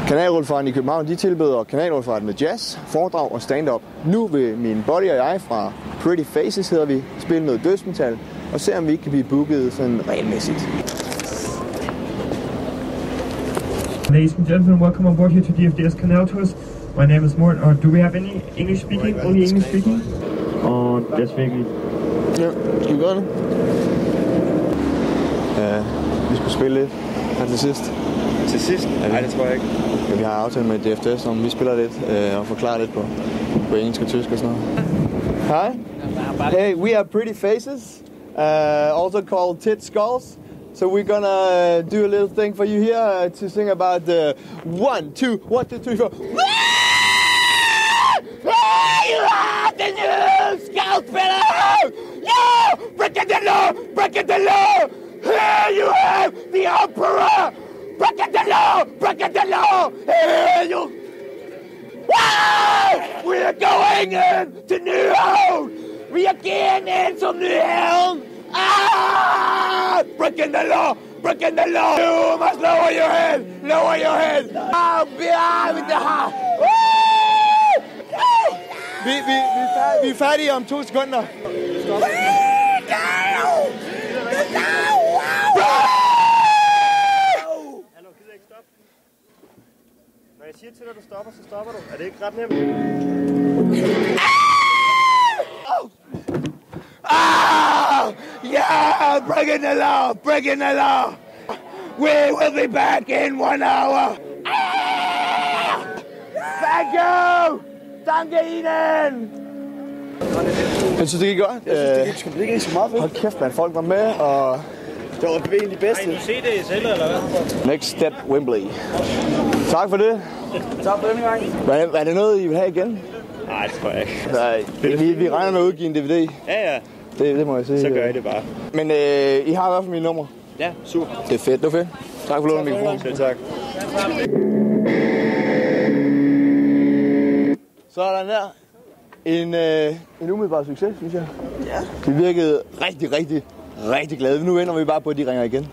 Kanalrullefarten i København, de tilbyder kanalrullefarten med jazz, foredrag og stand-up. Nu vil min buddy og jeg fra Pretty Faces, hedder vi, spille noget dødsmetal og se om vi ikke kan blive booket sådan regelmæssigt. Ladies and gentlemen, welcome on board here to DFDS Canal Tours. My name is Morten. Do we have any English speaking? Only English speaking? Og deswegen. Ja, skal vi gøre det? Ja, vi skulle spille lidt her til sidst. Til sidst? Nej, det tror jeg ikke. Ja, vi har aftalt med DFDS, om vi spiller lidt og forklarer lidt på engelsk og tysk og sådan noget. Hi. Hey, we are Pretty Faces, also called Tit Skulls. So we're gonna do a little thing for you here to sing about the 1, 2, 3, 4. You have the new Skull Pillow! Yeah! Breaking the law! Breaking the law! Here you have the Emperor! Breaking the law! Breaking the law! Here you... Wow! We are going into New Home! We are getting into New Home! Ah! Breaking the law! Breaking the law! You must lower your head! Lower your head! Oh, behind the heart! Vi er færdige om 2 sekunder. Stop. Hallo, gider ikke stoppe? Når jeg siger til dig, du stopper, så stopper du. Er det ikke ret nemt? Yeah, breaking the law, breaking the law. We will be back in 1 hour. Thank you. Danke Ihnen. Jeg synes, det gik godt. Jeg synes, det gik ikke så meget fedt. Hold kæft, man. Folk var med, og... Det var egentlig det bedste. Har I se det selv, eller hvad? Next step, Wembley. Tak for det. Tak for denne gang. Er det noget, I vil have igen? Nej, det tror jeg ikke. Nej, vi regner med at udgive en DVD. Ja. Det må jeg sige. Så gør jeg det bare. Men I har i hvert fald mine numre. Ja, super. Det er fedt, det var fedt. Tak for lånet mikrofonen. Selv tak. Sådan der. En umiddelbar succes, synes jeg. Ja. De virkede rigtig glade. Nu venter vi bare på, at de ringer igen.